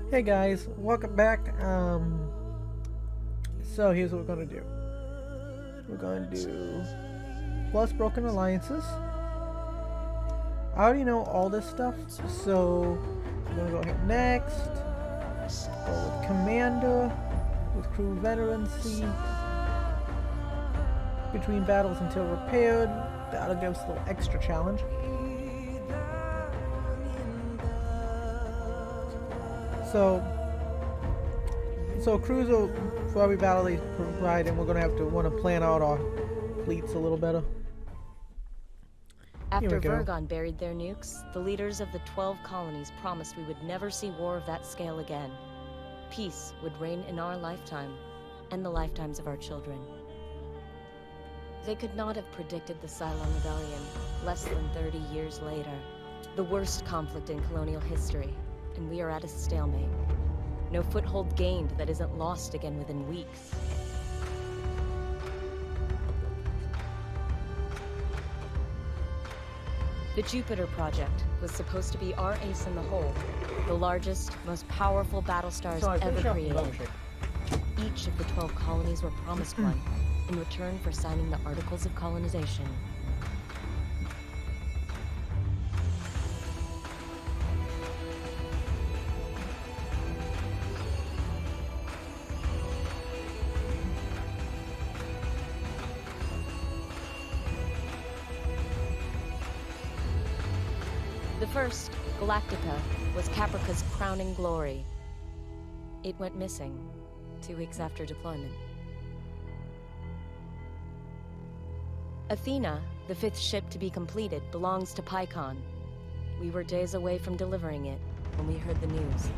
Hey guys, welcome back. So here's what we're gonna do. We're gonna do plus broken alliances. I already know all this stuff, so I'm gonna go ahead next. Go with commander, with crew veterancy. Between battles until repaired. That'll give us a little extra challenge. So crews will, for every battle they provide, and we're gonna have to want to plan out our fleets a little better. Here After we go. Vergon buried their nukes, the leaders of the 12 colonies promised we would never see war of that scale again. Peace would reign in our lifetime, and the lifetimes of our children. They could not have predicted the Cylon Rebellion less than 30 years later. The worst conflict in colonial history, and we are at a stalemate. No foothold gained that isn't lost again within weeks. The Jupiter project was supposed to be our ace in the hole, the largest, most powerful Battlestars ever created. Each of the 12 colonies were promised one, in return for signing the Articles of Colonization. The first, Galactica, was Caprica's crowning glory. It went missing 2 weeks after deployment. Athena, the 5th ship to be completed, belongs to Pycon. We were days away from delivering it when we heard the news.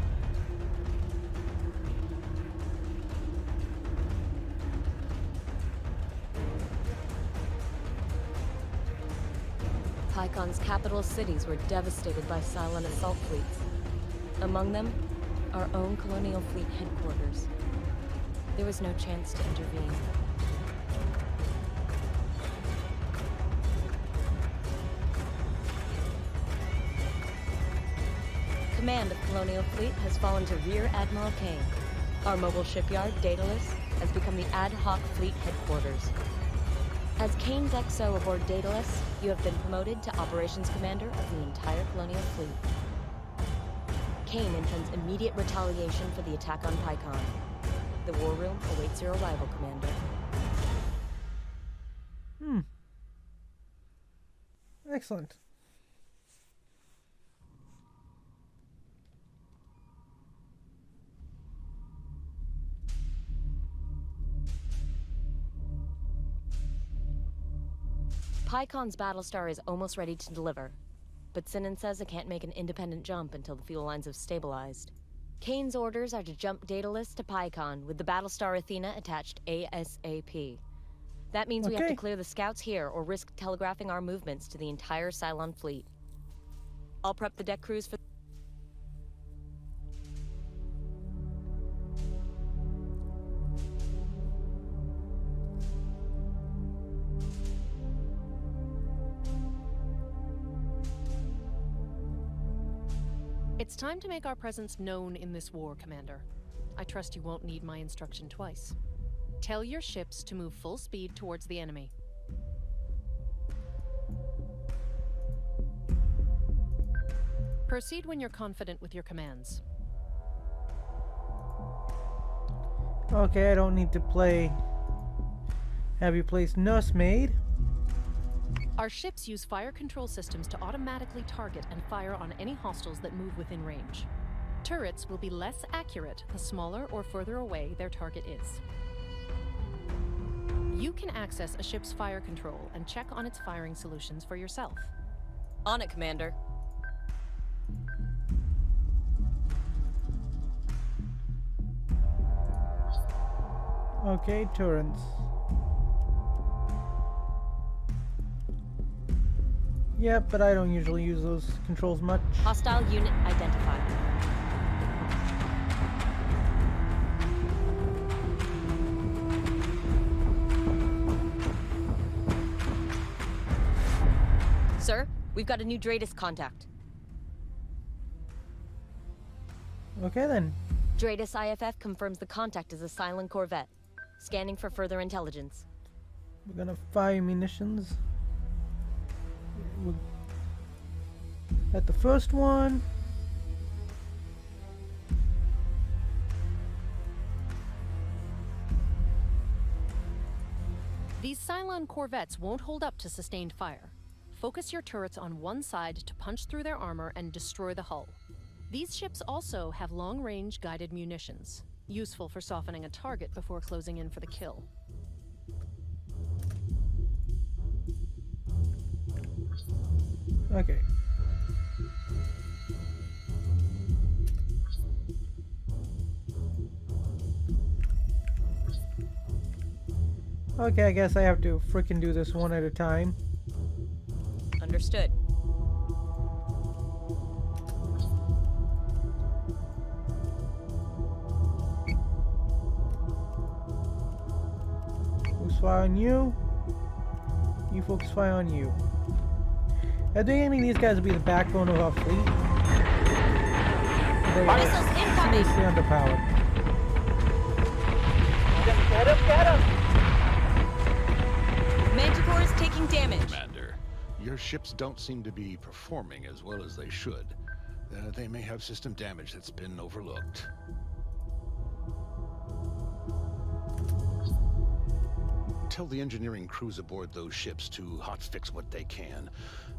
Pycon's capital cities were devastated by Cylon assault fleets. Among them, our own colonial fleet headquarters. There was no chance to intervene. Command of Colonial Fleet has fallen to Rear Admiral Kane. Our mobile shipyard, Daedalus, has become the ad hoc fleet headquarters. As Kane's XO aboard Daedalus, you have been promoted to Operations Commander of the entire Colonial Fleet. Kane intends immediate retaliation for the attack on Pycon. The war room awaits your arrival, Commander. Excellent. Pycon's Battlestar is almost ready to deliver, but Sinan says it can't make an independent jump until the fuel lines have stabilized. Kane's orders are to jump Daedalus to Pycon with the Battlestar Athena attached ASAP. That means we have to clear the scouts here or risk telegraphing our movements to the entire Cylon fleet. I'll prep the deck crews for... It's time to make our presence known in this war, Commander. I trust you won't need my instruction twice. Tell your ships to move full speed towards the enemy. Proceed when you're confident with your commands. Okay, I don't need to play. Have you placed nursemaid? Our ships use fire control systems to automatically target and fire on any hostiles that move within range. Turrets will be less accurate the smaller or further away their target is. You can access a ship's fire control and check on its firing solutions for yourself. On it, Commander. Okay, turrets. Yep, but I don't usually use those controls much. Hostile unit identified. Sir, we've got a new Dratus contact. Okay then. Dratus IFF confirms the contact is a Cylon corvette. Scanning for further intelligence. We're gonna fire munitions. We're at the first one. These Cylon corvettes won't hold up to sustained fire. Focus your turrets on one side to punch through their armor and destroy the hull. These ships also have long-range guided munitions, useful for softening a target before closing in for the kill. Okay. Okay, I guess I have to frickin' do this one at a time. Understood. Focus fire on you. You focus fire on you. I think any of these guys will be the backbone of our fleet. They are Missiles incoming! seriously underpowered. Get him! Manticore is taking damage. Commander, your ships don't seem to be performing as well as they should. They may have system damage that's been overlooked. Tell the engineering crews aboard those ships to hotfix what they can.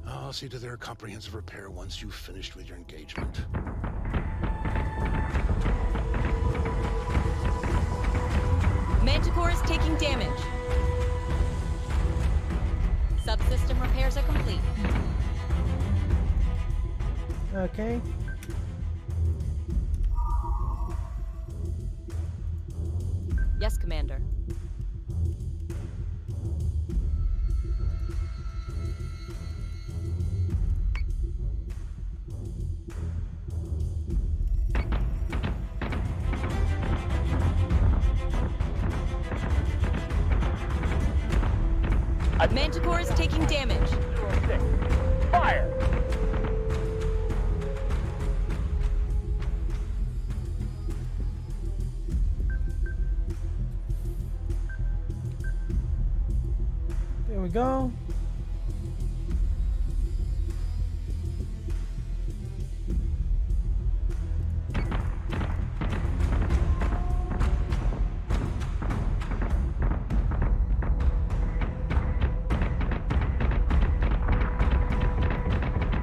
I'll see to their comprehensive repair once you've finished with your engagement. Manticore is taking damage. Subsystem repairs are complete. Okay. Yes, Commander. Manticore is taking damage. 06. Fire! There we go.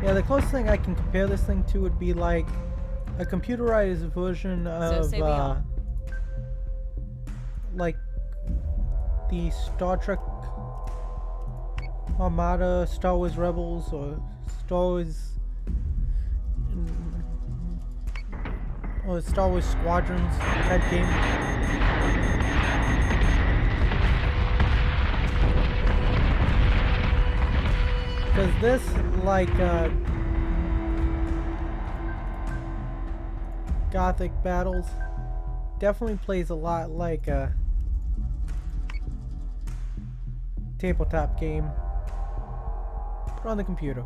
Yeah, the closest thing I can compare this thing to would be like a computerized version of say we all. like the Star Trek Armada, Star Wars Rebels, or Star Wars or Star Wars Squadrons type game. Because this, like, Gothic Battles, definitely plays a lot like a tabletop game, but on the computer.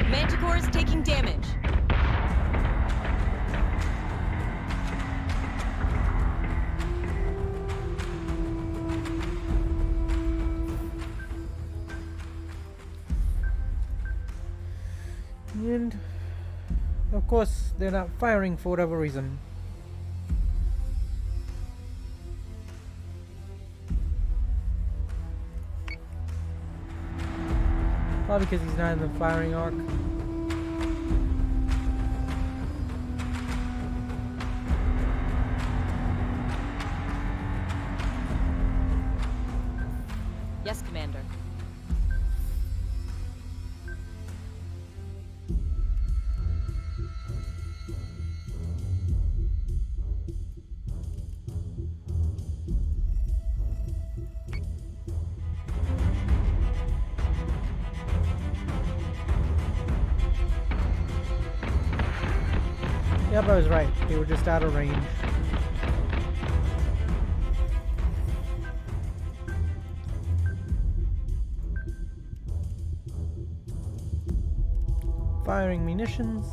Manticore is taking damage. And of course, they're not firing for whatever reason. Probably because he's not in the firing arc. Yes, Commander. Yep, I was right. They were just out of range. Firing munitions.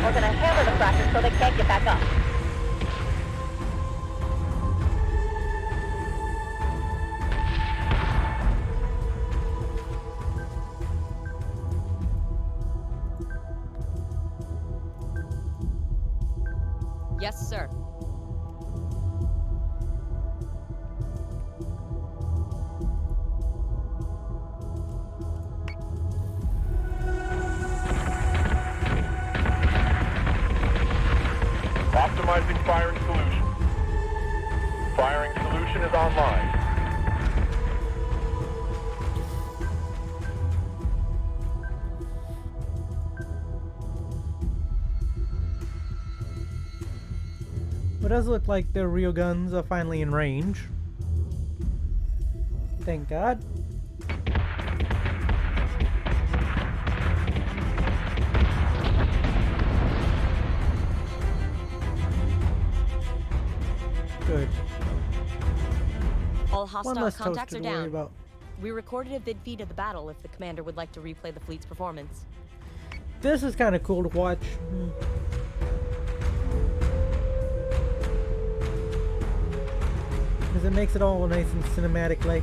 We're gonna hammer the fractors so they can't get back up. Yes, sir. Optimizing firing solution. Firing solution is online. It does look like the real guns are finally in range. Thank God. Good. All One hostile less contacts toaster are to worry down. about. We recorded a vid feed of the battle if the commander would like to replay the fleet's performance. This is kind of cool to watch. Because it makes it all nice and cinematic like.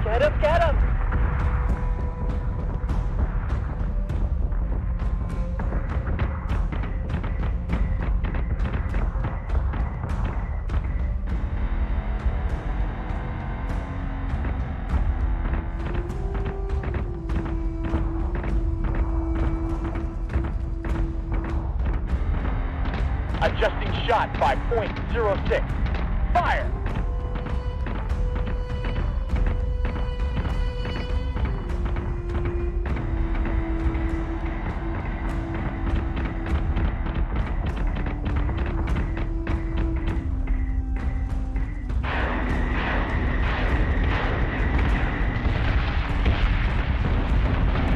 Get him, get him! Adjusting shot by .06. Fire!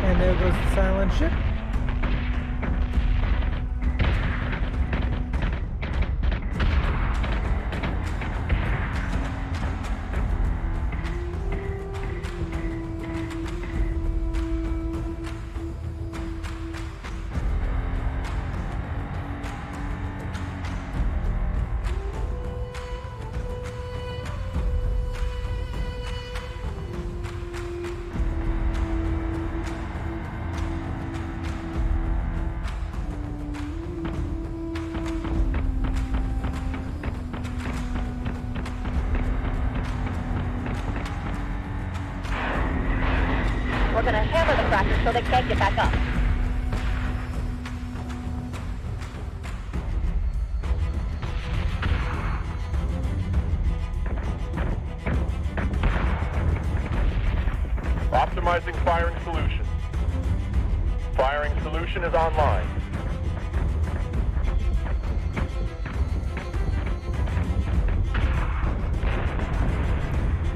And there goes the silent ship. We're gonna hammer the fractors so they can't get back up. Optimizing firing solution. Firing solution is online.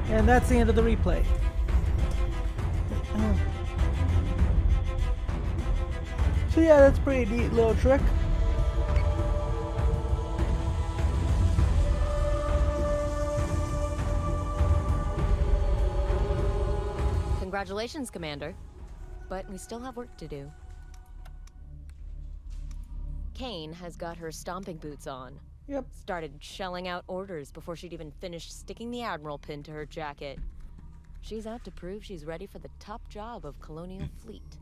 And that's the end of the replay. So yeah, that's a pretty neat little trick. Congratulations, Commander. But we still have work to do. Kane has got her stomping boots on. Yep. Started shelling out orders before she'd even finished sticking the Admiral pin to her jacket. She's out to prove she's ready for the top job of Colonial Fleet.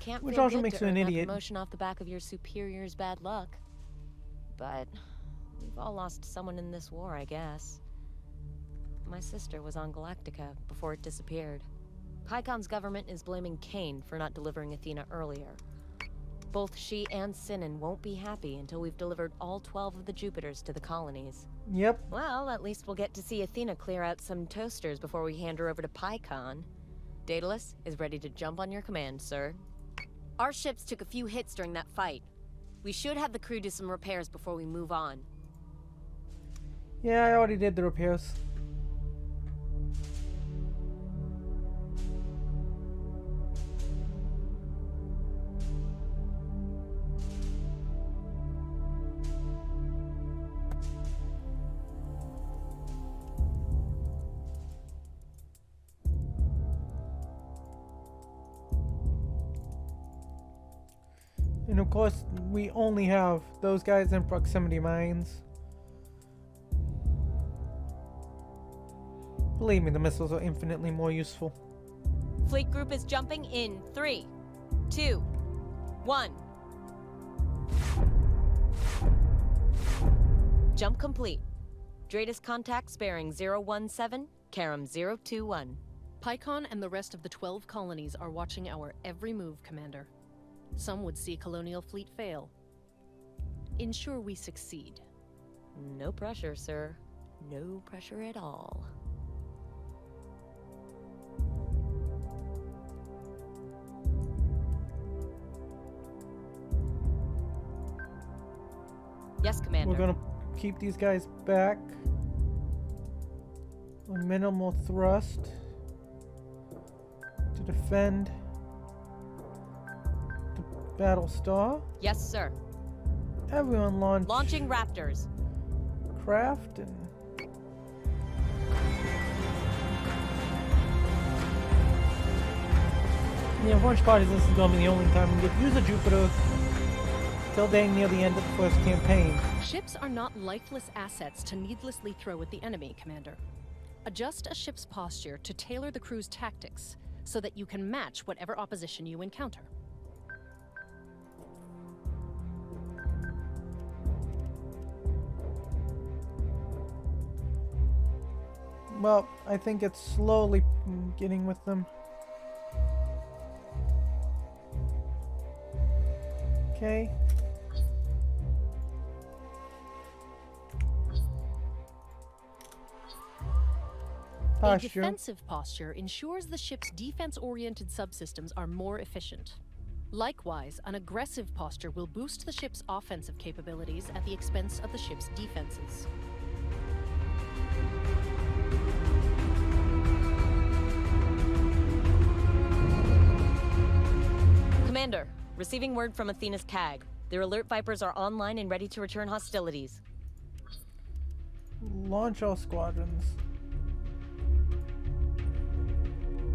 Can't Which feel also good makes to you an earn that idiot. promotion off the back of your superior's bad luck. But we've all lost someone in this war, I guess. My sister was on Galactica before it disappeared. Pycon's government is blaming Kane for not delivering Athena earlier. Both she and Sinan won't be happy until we've delivered all 12 of the Jupiters to the colonies. Yep. Well, at least we'll get to see Athena clear out some toasters before we hand her over to Pycon. Daedalus is ready to jump on your command, sir. Our ships took a few hits during that fight. We should have the crew do some repairs before we move on. Yeah, I already did the repairs. And of course, we only have those guys in proximity mines. Believe me, the missiles are infinitely more useful. Fleet group is jumping in 3, 2, 1. Jump complete. Dratus contacts bearing 017, Karam 021. Pycon and the rest of the 12 colonies are watching our every move, Commander. Some would see Colonial Fleet fail. Ensure we succeed. No pressure, sir. No pressure at all. Yes, Commander. We're gonna keep these guys back. A minimal thrust to defend the Battlestar. Yes, sir. Everyone Launching Raptors. craft and the unfortunate part is this is gonna be the only time we get to use a Jupiter till dang near the end of the first campaign. Ships are not lifeless assets to needlessly throw at the enemy, Commander. Adjust a ship's posture to tailor the crew's tactics so that you can match whatever opposition you encounter. Well, I think it's slowly getting with them. Okay. A Posture. defensive posture ensures the ship's defense-oriented subsystems are more efficient. Likewise, an aggressive posture will boost the ship's offensive capabilities at the expense of the ship's defenses. Commander, receiving word from Athena's CAG. Their alert Vipers are online and ready to return hostilities. Launch all squadrons.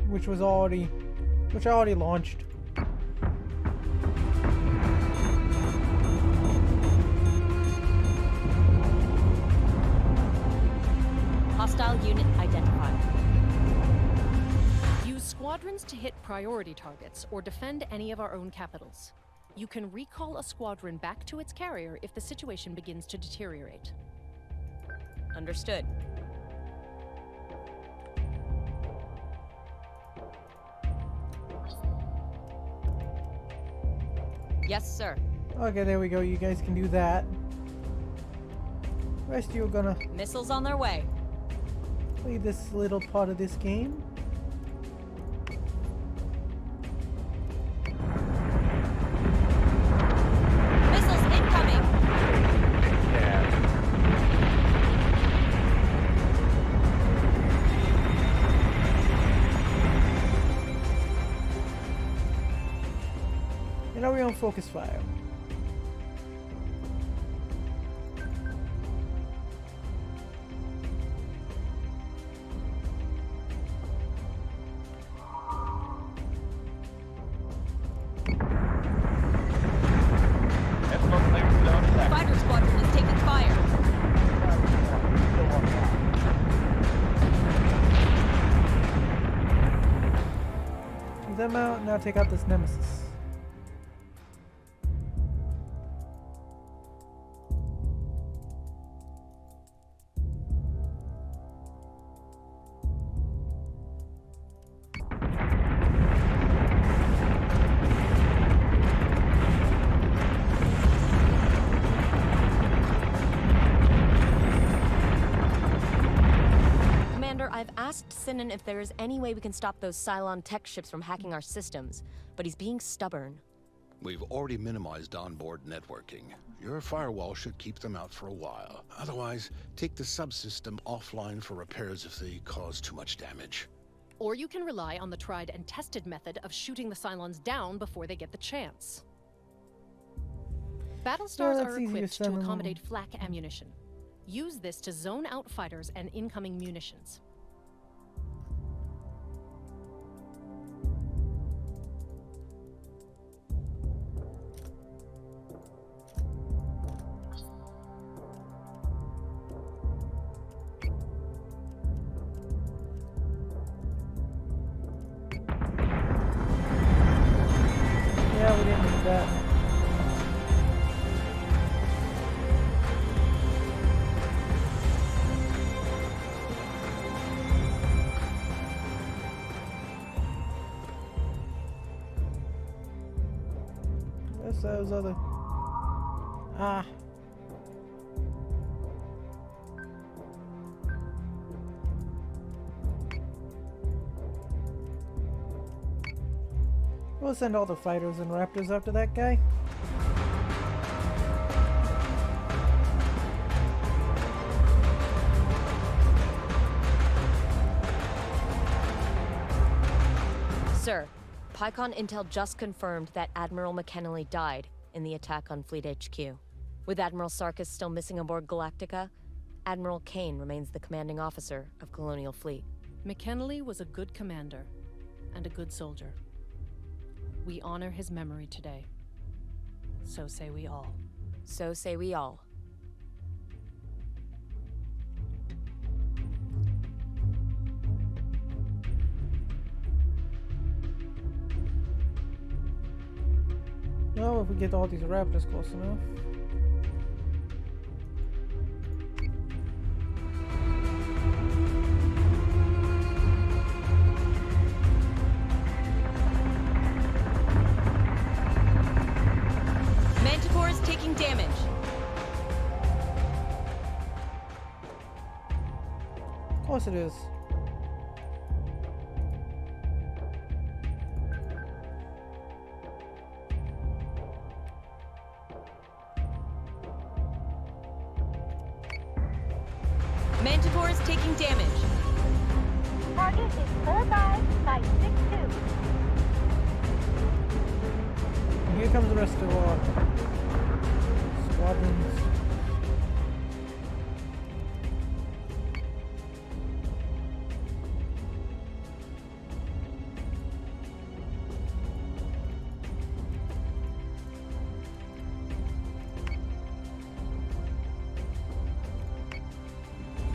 Which I already launched. Hostile unit identified. Use squadrons to hit priority targets or defend any of our own capitals. You can recall a squadron back to its carrier if the situation begins to deteriorate. Understood. Yes, sir. Okay, there we go. You guys can do that. Rest of you are gonna Missiles on their way. play this little part of this game. Missiles incoming! And now we're on focus fire. Fighter squadron is taking fire. Take them out. Now take out this nemesis. Commander, I've asked asked Sinan if there is any way we can stop those Cylon tech ships from hacking our systems, but he's being stubborn. We've already minimized onboard networking. Your firewall should keep them out for a while. Otherwise, take the subsystem offline for repairs if they cause too much damage. Or you can rely on the tried and tested method of shooting the Cylons down before they get the chance. Battlestars that's are easier equipped said to than done. accommodate flak ammunition. Use this to zone out fighters and incoming munitions. Yeah, we didn't need that. Where's those other? Ah. We'll send all the fighters and raptors after that guy. Sir, PyCon Intel just confirmed that Admiral McKinley died in the attack on Fleet HQ. With Admiral Sarkis still missing aboard Galactica, Admiral Kane remains the commanding officer of Colonial Fleet. McKinley was a good commander and a good soldier. We honor his memory today. So say we all. So say we all. No, if we get all these raptors close enough. Manticore is taking damage. Of course it is. Manticore is taking damage. Target is 45-62. And here comes the rest of our squadrons.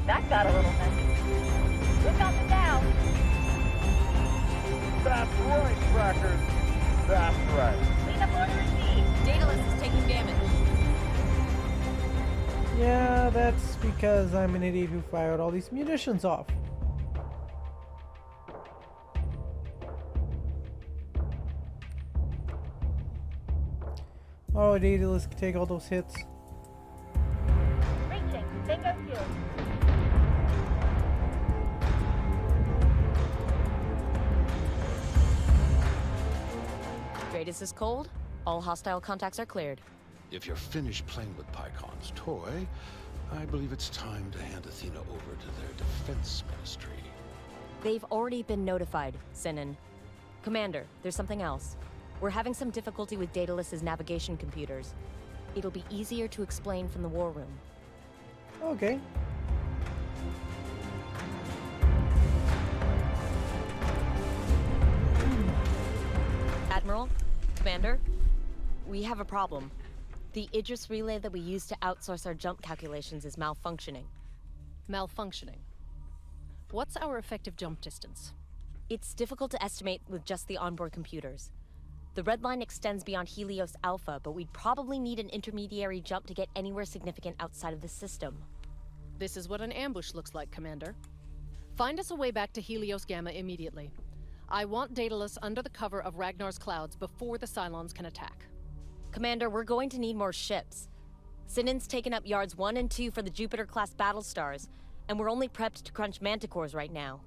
That got a little messy. Who got them down? That's right, Trackers. That's right. Clean up order received. Daedalus is taking damage. Yeah, that's because I'm an idiot who fired all these munitions off. Oh, Daedalus can take all those hits. Reaching. Bingo 2. Dratus is cold. All hostile contacts are cleared. If you're finished playing with PyCon's toy, I believe it's time to hand Athena over to their defense ministry. They've already been notified, Sinan. Commander, there's something else. We're having some difficulty with Daedalus's navigation computers. It'll be easier to explain from the war room. Okay. Admiral, Commander, we have a problem. The Idris relay that we use to outsource our jump calculations is malfunctioning. Malfunctioning. What's our effective jump distance? It's difficult to estimate with just the onboard computers. The red line extends beyond Helios Alpha, but we'd probably need an intermediary jump to get anywhere significant outside of the system. This is what an ambush looks like, Commander. Find us a way back to Helios Gamma immediately. I want Daedalus under the cover of Ragnar's clouds before the Cylons can attack. Commander, we're going to need more ships. Sinan's taken up yards 1 and 2 for the Jupiter-class Battlestars, and we're only prepped to crunch Manticores right now.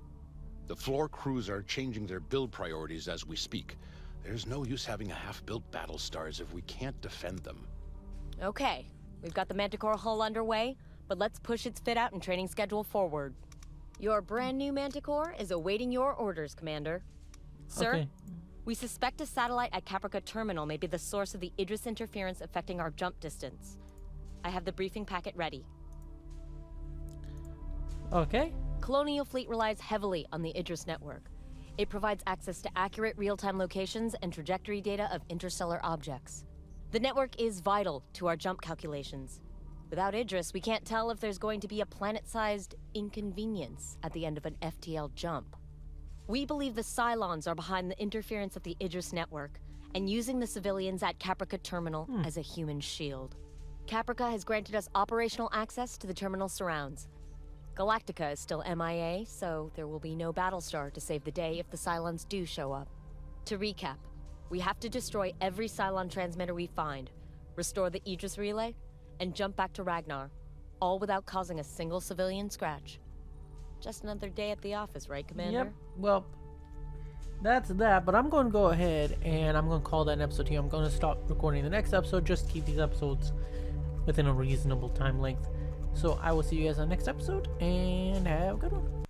The floor crews are changing their build priorities as we speak. There's no use having a half-built Battlestars if we can't defend them. Okay, we've got the Manticore hull underway, but let's push its fit-out and training schedule forward. Your brand new Manticore is awaiting your orders, Commander. Sir, Okay. we suspect a satellite at Caprica Terminal may be the source of the Idris interference affecting our jump distance. I have the briefing packet ready. Okay. Colonial Fleet relies heavily on the Idris network. It provides access to accurate real-time locations and trajectory data of interstellar objects. The network is vital to our jump calculations. Without Idris, we can't tell if there's going to be a planet-sized inconvenience at the end of an FTL jump. We believe the Cylons are behind the interference of the Idris network and using the civilians at Caprica Terminal as a human shield. Caprica has granted us operational access to the terminal surrounds. Galactica is still MIA, so there will be no Battlestar to save the day if the Cylons do show up. To recap, we have to destroy every Cylon transmitter we find, restore the Idris relay, and jump back to Ragnar, all without causing a single civilian scratch. Just another day at the office, right, Commander? Yep. Well, that's that. But I'm going to go ahead and I'm going to call that an episode here. I'm going to stop recording the next episode just to keep these episodes within a reasonable time length. So I will see you guys on the next episode and have a good one.